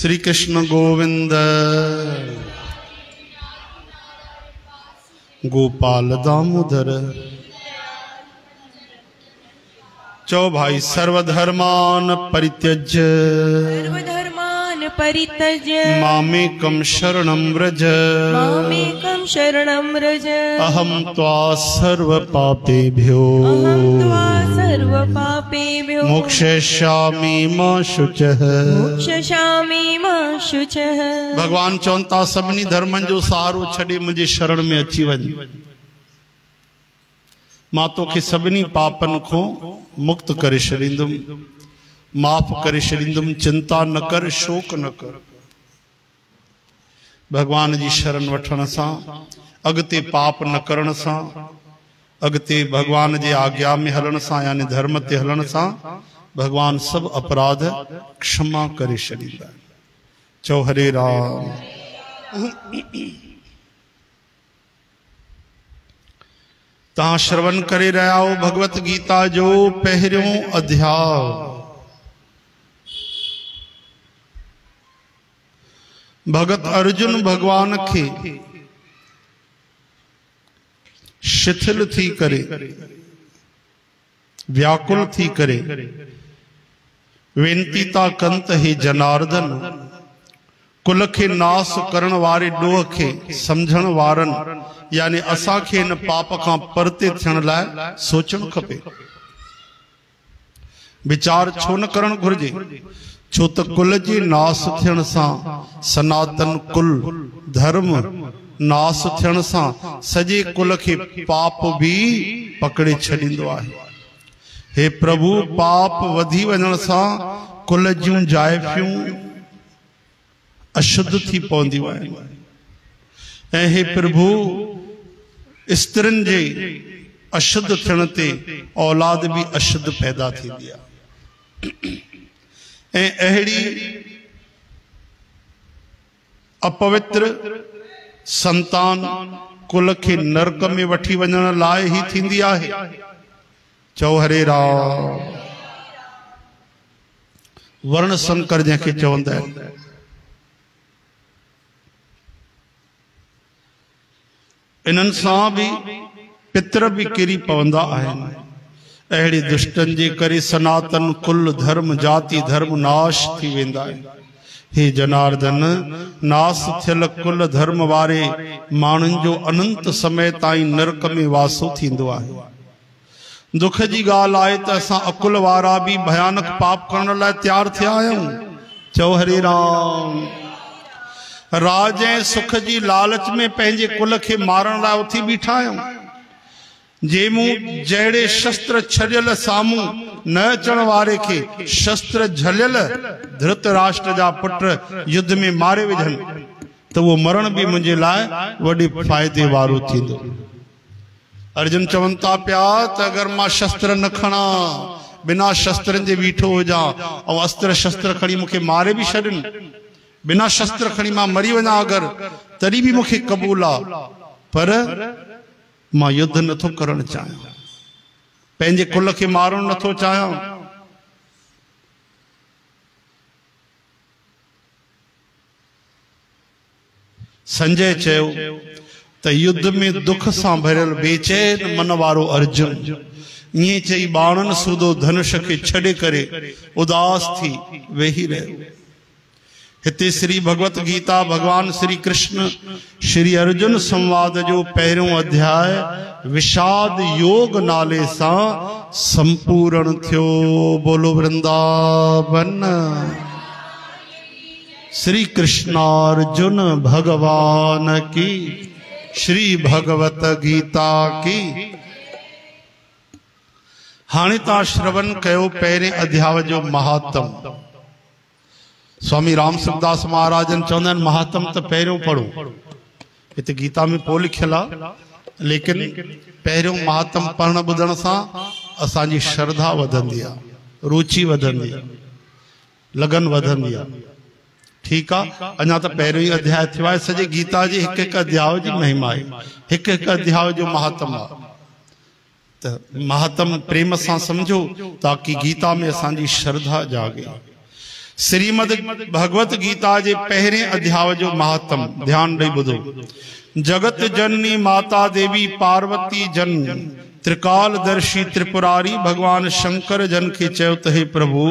श्री कृष्ण गोविंद गोपाल दामोदर। चौ भाई सर्वधर्मान परित्यज्य मामेकं शरणं व्रज अहं त्वा सर्वपापेभ्यो मोक्षयिष्यामि मा शुचः। भगवान चवंता सभिनी धर्मन जो सहारो छॾे मुंहिंजे शरण में अची वञ। मां तोखे सभिनी पापन को मुक्त करे छॾींदुमि, माफ़ करे छॾींदुमि। चिंता न कर, शोक न कर। भगवान जी शरण वठण सां, अगते पाप न करण सां, अगते भगवान जी आज्ञा में हलण सां यानी धर्म ते हलण सां भगवान सब अपराध क्षमा करे छॾींदा। चौ हरे राम। तहां श्रवण करे रहिया हो भगवत गीता जो पहिरियों अध्याय। भगत अर्जुन भगवान के शिथिल थी करे, व्याकुल थी करे वेनती ता कंत हे जनार्दन। कुल के नास करण वारे डोह के समझण वारन यानी असा के इन पाप का परते थियण लाइ सोचण खपे। विचार छो न करण घुर्जे? छो त कुल जी नास थियण सां, सनातन कुल धर्म नास थियण सां सजे कुल के पाप भी पकड़े छॾींदो आहे। हे प्रभु, पाप वधी वञण सां कुल जूं जाइफ़ियूं अशुद्ध थी पवंदियूं आहिनि। ऐं हे प्रभु, स्त्रियुनि जे अशुद्ध थियण ते औलाद भी अशुद्ध पैदा थींदी आहे। ऐं अहिड़ी अपवित्र संतान कुल के नरक में वठी वञण लाइ ही थींदी आहे। चौ हरे राम। वर्ण संकर जंहिंखे चवंदा आहिनि। इन्हनि सां भी पितर भी किरी पवंदा आहिनि। अहिड़ी दुष्टन जे करे सनातन कुल धर्म जाति धर्म नाश थी वेंदा आहिनि। हे जनार्दन, नास थियल कुल धर्म वारे माण्हुनि जो अनंत समय ताईं नरक में वासो थींदो आहे। दुख जी ॻाल्हि आहे त असां अकुल वारा भी भयानक पाप करण लाइ तैयार थिया आहियूं। चौ हरे राम। राज ऐं सुख जी लालच में पंहिंजे कुल खे मारण लाइ उथी बीठा आहियूं। जेमूं जहिड़े शस्त्र छॾियल साम्हूं न अचण वारे खे शस्त्र झलियल धृतराष्ट्र जा पुट युद्ध में मारे विझनि त उहो मरण भी मुंहिंजे लाइ वॾे फ़ाइदे वारो थींदो। अर्जुन चवनि था पिया त अगरि मां शस्त्र न खणा, बिना शस्त्रनि जे बीठो हुजां ऐं अस्त्र शस्त्र खणी मूंखे मारे भी छॾनि, बिना शस्त्र खणी मां मरी वञा अगरि, तॾहिं भी मूंखे क़बूल आहे। पर मां युद्ध नथो करण चाहियां, पंहिंजे कुल खे मारण नथो चाहियां। संजय चयो त युद्ध में दुख सां भरियल बेचैन मन वारो अर्जुन ईअं चई बाणन सूदो धनुष खे छॾे करे उदास थी वेही रहियो। हिते श्री भगवत गीता भगवान श्री कृष्ण श्री अर्जुन संवाद जो पहिरियों अध्याय विषाद योग नाले सां संपूर्ण थियो। बोलो वृंदावन। श्री कृष्णार्जुन भगवान की, श्री भगवत गीता की। हाणे तव्हां श्रवण कयो पहिरें अध्याय जो महात्म। स्वामी राम सुखदास महाराजन चवंदा आहिनि महात्म त पहिरियों पढ़ो। हिते गीता में पोइ लिखियल आहे, लेकिन पहिरियों महात्म पढ़ण ॿुधण सां असांजी श्रद्धा वधंदी आहे, रुचि वधंदी आहे, लगन वधंदी आहे। ठीकु आहे, अञा त पहिरियों ई अध्याय थियो आहे। सॼे गीता जी हिकु हिकु अध्याय जी महिमा आहे, हिकु हिकु अध्याय जो महात्म आहे। त महात्म प्रेम सां समझो ताकि गीता में असांजी श्रद्धा जागे। श्रीमद भगवत गीता जे पहिरें अध्याय जो महात्म ध्यान ॾेई ॿुधो। जगत जननी माता देवी पार्वती जन त्रिकालदर्शी त्रिपुरारी भगवान शंकर जन के चयो त हे प्रभु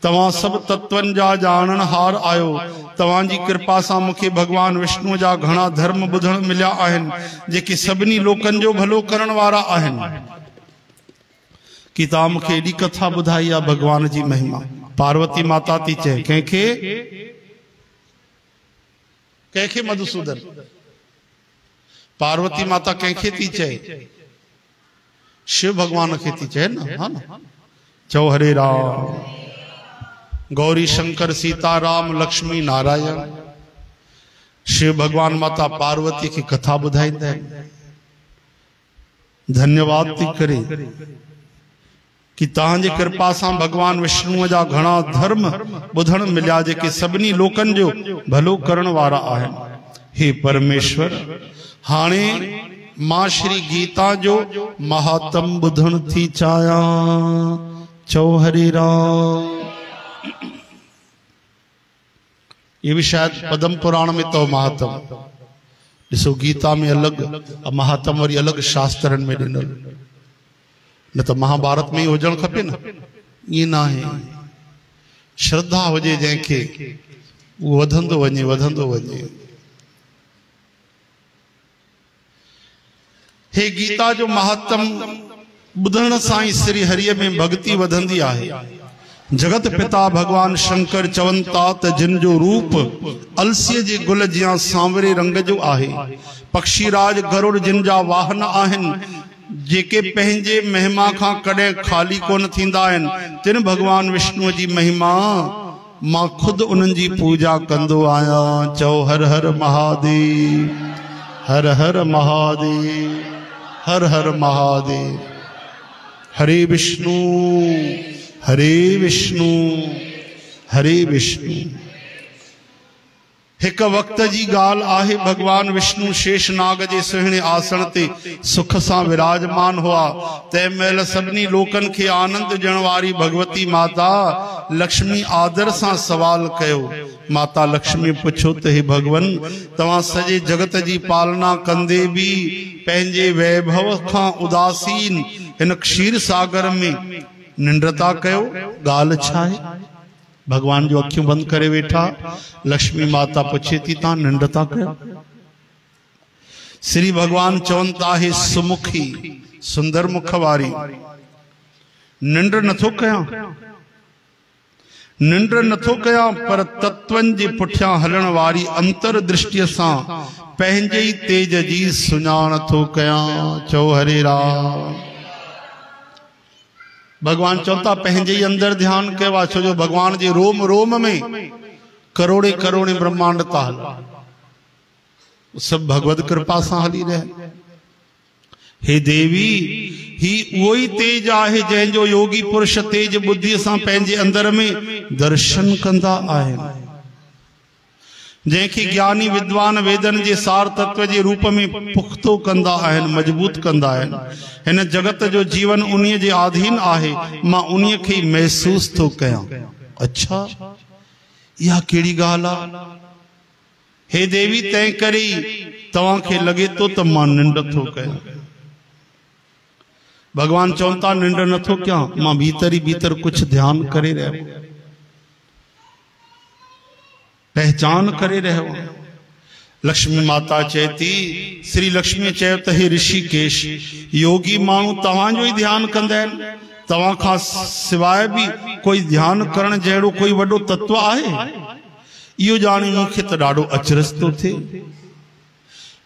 तवां सब तत्वन जा जानण हार आयो। तवां जी कृपा सां मूंखे भगवान विष्णु जा घणा धर्म ॿुधण मिलिया आहिनि जेके सभिनी लोकनि जो भलो करण वारा आहिनि। कि तव्हां मूंखे एॾी कथा ॿुधाई आहे भगवान जी महिमा। पार्वती माता थी चए कंहिंखे कंहिंखे मधुसूदन पार्वती माता कंहिंखे थी चए शिव भगवान खे थी चए न। हा न चओ हरे राम। गौरी शंकर सीता राम लक्ष्मी नारायण शिव भगवान माता पार्वती की कथा ॿुधाईंदा आहिनि। धन्यवाद थी करे कि तव्हांजी कृपा सां भगवान विष्णु जा घणा धर्म ॿुधण मिलिया जेके सभिनी लोकनि जो भलो करण वारा आहिनि। हे परमेश्वर हाणे मां श्री गीता जो महात्म ॿुधण थी चाहियां। चओ हरे राम। ये भी शायद पद्म पुराण में तो महात्म ॾिसो गीता में अलग महात्म वरी अलग शास्त्रनि में ॾिनल न तो महाभारत में ही हुजण खपे न। ये ना है श्रद्धा हुजे जंहिंखे वो वधंदो वञे। हे गीता जो महात्म ॿुधण सां ई श्री हरिय में भक्ति वधंदी आहे। जगत पिता भगवान शंकर चवनि था त जिन जो रूप अलसीअ जे गुल जियां सांवरे रंग जो आहे। पक्षीराज गरुड़ जिन जा वाहन आहिनि जेके पंहिंजे महिमा खां कॾहिं खाली कोन थींदा आहिनि। तिन भगवान विष्णु जी महिमा मां खुद उन्हनि जी पूजा कंदो आहियां। चओ हर हर महादेव हर हर महादेव हर हर महादेव। हरे विष्णु हरे विष्णु हरे विष्णु। एक वक्त जी गाल आहे भगवान विष्णु शेषनाग जे सुहिणे आसन ते सुख सां विराजमान हुआ। तंहिं महिल सभिनी लोकनि खे आनंद ॾियण वारी भगवती माता लक्ष्मी आदर सां सवाल कयो। माता लक्ष्मी पुछो त हे भगवन तव्हां सॼे जगत जी पालना कंदे भी पंहिंजे वैभव खां उदासीन हिन क्षीर सागर में निंद्रता कयो। गाल छा आहे? भगवान जो अखियूं बंद करे वेठा। लक्ष्मी माता पुछे थी तव्हां निंद्रता कयो? श्री भगवान चवनि था हे सुमुखी सुंदर मुख वारी निंद्र नथो कयां पर तत्वनि जे पुठियां हलण वारी अंतर दृष्टिअ सां पंहिंजे ई तेज जी सुञाण थो कयां। चओ हरे राम। भगवान चवता पंहिंजे ही अंदर ध्यान कयो आहे छो जो भगवान जे रोम रोम में करोड़े करोड़े ब्रह्मांड था हल सब भगवत कृपा सां हली रहे। हे देवी ही उहो ई तेज आहे जंहिंजो योगी पुरुष तेज बुद्धि सां पंहिंजे अंदर में दर्शन कंदा आहिनि। जंहिंखे ज्ञानी विद्वान वेदन जे सार तत्व जे रूप में पुख्तो कंदा आहिनि मजबूत कंदा आहिनि। हिन जगत जो जीवन उन्हीअ जे अधीन आहे। मां उन्हीअ खे महसूस थो कयां। अच्छा इहा कहिड़ी ॻाल्हि आहे? हे देवी तंहिं करे तव्हांखे लॻे थो त मां निंड थो कयां। भगवान चवनि था निंड नथो कयां मां भीतर ई भीतर कुछ ध्यान करे रहियो पहचान करे रहियो। लक्ष्मी माता चेती श्री लक्ष्मी चयो त हे ऋषिकेश योगी माण्हू तव्हांजो ई ध्यान कंदा आहिनि। तव्हां खां सिवाय भी कोई ध्यान करण जहिड़ो कोई वॾो तत्व आहे? इहो ॼाणी मूंखे त ॾाढो अचरज थो थिए।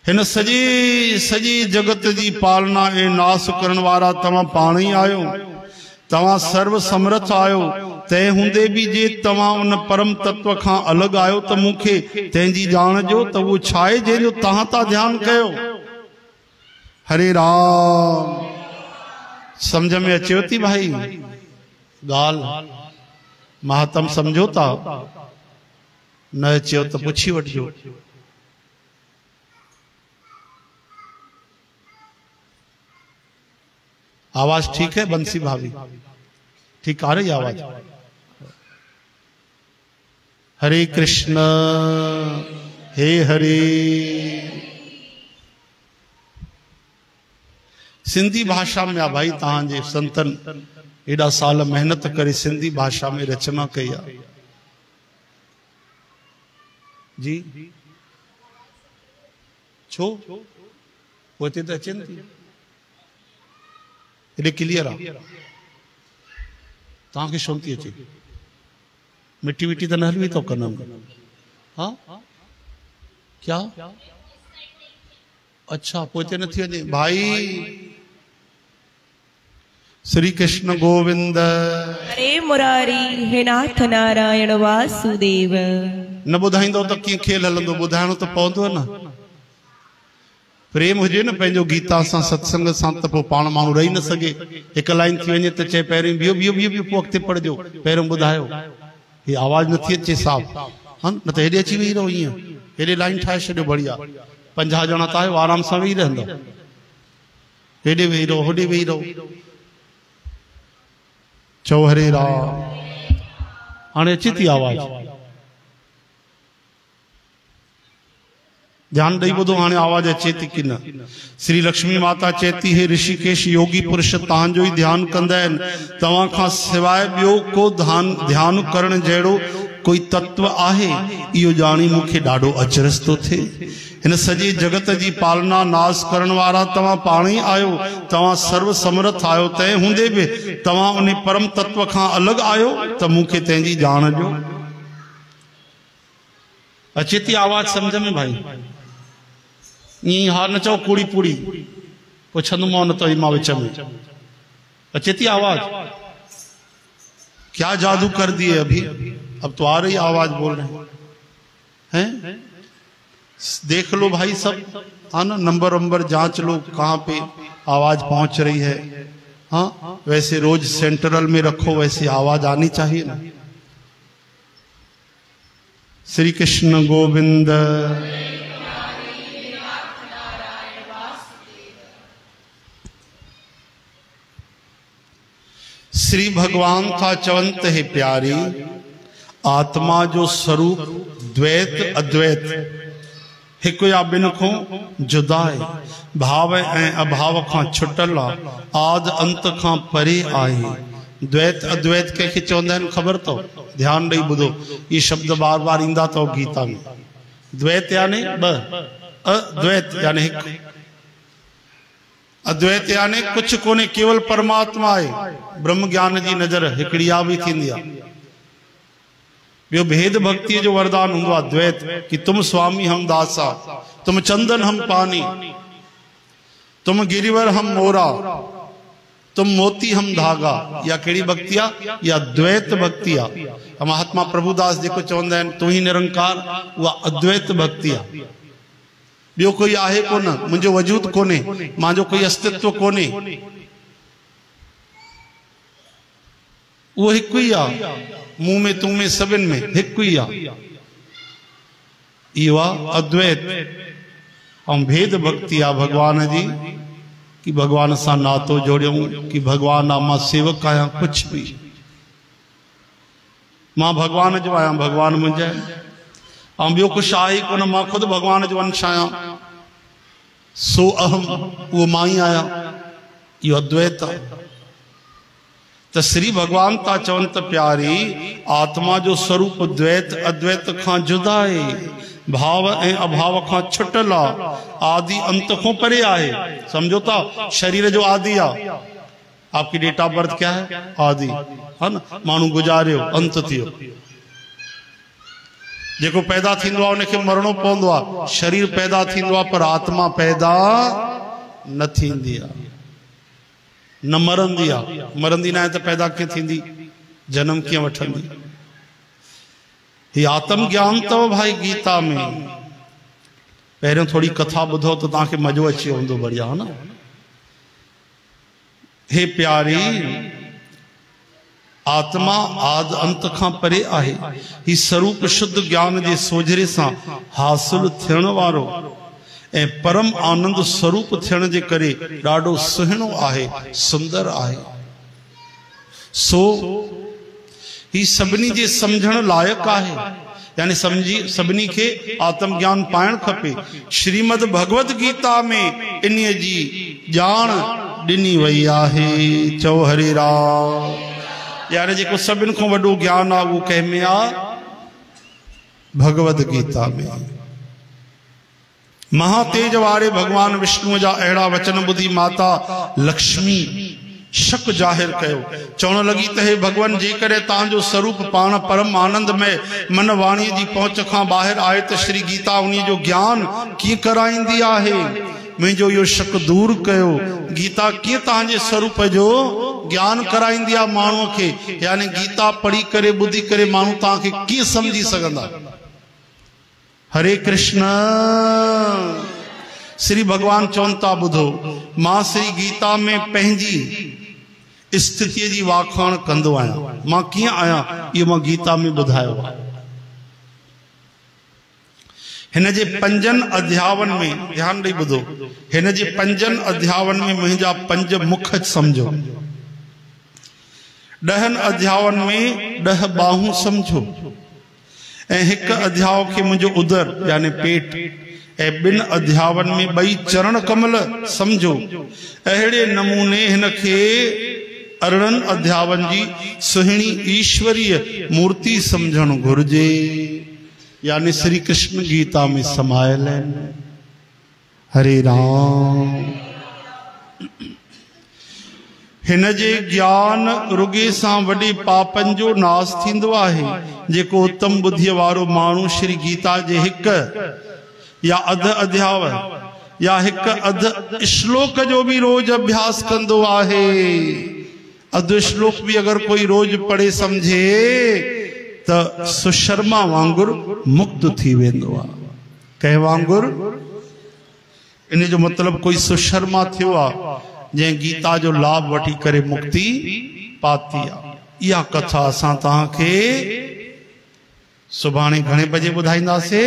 हिन सॼे जगत जी पालना ऐं नास करण वारा तव्हां पाण ई आहियो। तव्हां सर्व समर्थ आहियो। तंहिं हूंदे भी जे तव्हां उन परम तत्व खां अलग आहियो त मूंखे तंहिंजी ॼाण जो त उहो छा आहे जंहिंजो तव्हां था ध्यान कयो। हरे राम। समझ में अचेव थी भाई ॻाल्हि? महात्म समझो था? न अचेव त पुछी वठिजो। आवाज ठीक है बंसी भाभी? ठीक आ रही आवाज? हरे कृष्ण हे हरे। सिंधी भाषा में आ भाई तहांजे संतन एडा साल मेहनत करे सिंधी भाषा में रचना कई आ जी। छो पोते त अचन थी एडे क्लियर आ तहांखे छो थी अचे मिट्टी मिट्टी तो न हलवी तो कनम। हाँ क्या अच्छा पोते न थी वञे भाई। श्री कृष्ण गोविंद हरे मुरारी हे नाथ नारायण वासुदेव। न ॿुधाईंदो त कीअं खेल हलंदो ॿुधाइणो त पवंदो न। प्रेम हुजे न पंहिंजो गीता सां सत्संग सां त पोइ पाण माण्हू रही न सघे। हिकु लाइन थी वञे त चए पहिरियों बियो बियो बियो बियो पोइ अॻिते पढ़जो पहिरियों ॿुधायो। ही आवाज़ नथी अचे साफ़ हा न त हेॾे अची वेही रहो ईअं हेॾे लाइन ठाहे छॾियो बढ़िया 50 ॼणा त आहियो आराम सां वेही रहंदो हेॾे वेही रहो होॾे वेही रहो। चओ हरे राम हाणे अचे थी आवाज़ ध्यान ॾेई ॿुधो हाणे आवाज़ अचे थी की न। श्री लक्ष्मी माता चेती हे ऋषिकेश योगी पुरुष तव्हांजो ई ध्यान कंदा आहिनि तव्हां खां सवाइ ॿियो को ध्यान करण जहिड़ो कोई तत्व आहे इहो ॼाणी मूंखे ॾाढो अचरज थो थिए। हिन सॼे जगत जी पालना नाश करण वारा तव्हां पाण ई आहियो तव्हां सर्व समर्थ आहियो तंहिं हूंदे बि तव्हां उन परम तत्व खां अलॻि आहियो त मूंखे तंहिंजी ॼाण ॾियो। अचे थी आवाज़ सम्झ में भाई ईअं हा न चओ कूड़ी पूड़ी पुछंदोमांव न त मां विच में। अचे थी आवाज़ क्या जादू कर दिए अभी अब तो आ रही आवाज बोल रहे हैं। देख लो भाई सब हाँ ना नंबर वंबर जांच लो कहाँ पे आवाज पहुंच रही है। हाँ वैसे रोज सेंट्रल में रखो वैसे आवाज आनी चाहिए ना। श्री कृष्ण गोविंद श्री भगवान था चवंत है प्यारी आत्मा जो स्वरूप द्वैत अद्वैत हिकु या ॿिनि खां जुदा आहे भाव ऐं अभाव खां छुटल आहे आद अंत खां परे आहे। द्वैत अद्वैत कंहिंखे चवंदा आहिनि ख़बर अथव ध्यानु ॾेई ॿुधो ये शब्द बार बार ईंदा अथव गीता में। द्वैत यानी ॿ अद्वैत यानी हिकु अद्वैत यानी कुछ कोने केवल परमात्मा है ब्रह्म ज्ञान जी नजर हिकड़ी आ भी थींदी आहे। ॿियो भेद भक्ति जो वरदान हूंदो आहे द्वैत कि तुम स्वामी हम दासा तुम चंदन हम पानी तुम गिरिवर हम मोरा तुम मोती हम धागा। या कहिड़ी भक्ति आहे या द्वैत भक्ति आहे। महात्मा प्रभुदास जेको चवंदा आहिनि तू ही निरंकार उहा अद्वैत भक्ति आहे। ॿियो कोई आहे कोन मुंहिंजो वजूद कोन्हे मुंहिंजो कोई अस्तित्व कोन्हे उहो हिकु ई आहे मूं में तूं में सभिनि में हिकु ई आहे। इहो आहे अद्वैत ऐं भेद भक्ति आहे भगवान जी कि भगवान सां नातो जोड़ियूं कि भगवान आहे मां सेवक आहियां कुछ भी मां भगवान जो आहियां भगवान मुंहिंजा ऐं ॿियो कुछ आहे ई कोन मां खुदि भगवान जो अंश आहियां सो अहम उहो मां ई आहियां इहो अद्वैत आहे। त श्री भगवान था चवनि त प्यारी आत्मा जो स्वरूप द्वैत अद्वैत खां जुदा आहे भाव ऐं अभाव खां छुटल आहे आदि अंत खां परे आहे। समझो था शरीर जो आदि आहे आपकी डेट ऑफ बर्थ क्या है आदि है ना माण्हू गुजारियो अंत थियो जेको पैदा थींदो आहे उनखे मरणो पवंदो आहे शरीर पैदा थींदो आहे पर आत्मा पैदा न थींदी आहे न मरंदी आहे मरंदी न आहे त पैदा कीअं थींदी जन्म कीअं वठंदी। ही आत्म ज्ञान अथव भाई गीता में पहिरियों थोड़ी कथा ॿुधो त तव्हांखे मज़ो अची वेंदो बढ़िया है ना। हे प्यारी आत्मा आद अंत खां परे आहे ही स्वरूप शुद्ध ज्ञान जे सोझरे सां हासिल थियण वारो ऐं परम आनंद स्वरूप थियण जे करे ॾाढो सुहिणो आहे सुंदर आहे। सो ही सभिनी जे समझण लायक आहे यानी समझी सभिनी के आत्मज्ञान पाइण खपे। श्रीमद भगवत गीता में इन जी जान ॾिनी वई आहे। चओ हरे राम। यानी जेको सभिनि खां वॾो ज्ञान आहे उहो कंहिंमें आहे? भगवत गीता में। महातेज वारे भगवान विष्णु जा अहिड़ा वचन ॿुधी माता लक्ष्मी शक जाहिर कयो, चवण लगी त हे भगवान, जेकॾहिं तव्हांजो स्वरूप पाण परम आनंद में मन वाणी जी पहुंच खां ॿाहिरि आहे त श्री गीता उन जो ज्ञान कीअं कराईंदी आहे? मुंहिंजो इहो शक दूर कयो। गीता कीअं तव्हांजे स्वरूप जो ज्ञान कराईंदी आहे माण्हूअ खे? यानी गीता पढ़ी करे ॿुधी करे माण्हू तव्हांखे कीअं समझी सघंदा? हरे कृष्ण। श्री भगवान चवनि था, ॿुधो, मां श्री गीता में पंहिंजी स्थिति जी वाखाण कंदो आहियां। मां कीअं आहियां इहो मां गीता में ॿुधायो आहे। हिन जे 5 अध्यायनि में ध्यान ॾेई ॿुधो, हिन जे 5 अध्यायनि में मुंहिंजा 5 मुख सम्झो, 10 अध्यायनि में 10 बाहूं सम्झो, ऐं 1 अध्याय खे मुंहिंजो उदर यानी पेट, ऐं 2 अध्यायनि में 2 चरण कमल समझो। अहिड़े नमूने हिन खे 18 अध्यायनि जी सुहिणी ईश्वरीय मूर्ति समझण घुर्जे। यानी श्री कृष्ण गीता में समायल आहिनि। हरे राम। हिन जे ज्ञान रुगे सां वॾे पापनि जो नाश थींदो आहे। जेको उत्तम बुद्धीअ वारो माण्हू श्री गीता जे 1 या अधु अध्याय या 1 अधु श्लोक जो भी रोज अभ्यास कंदो आहे। अधु श्लोक भी अगर कोई रोज पढ़े समझे त सुशर्मा वांगुर मुक्त थी वेंदो आहे। कंहिं वांगुर? इन जो मतलब कोई सुशर्मा थियो आहे जंहिं गीता जो लाभ वठी करे मुक्ति पाती आहे। इहा कथा असां तव्हांखे सुभाणे घणे बजे ॿुधाईंदासीं?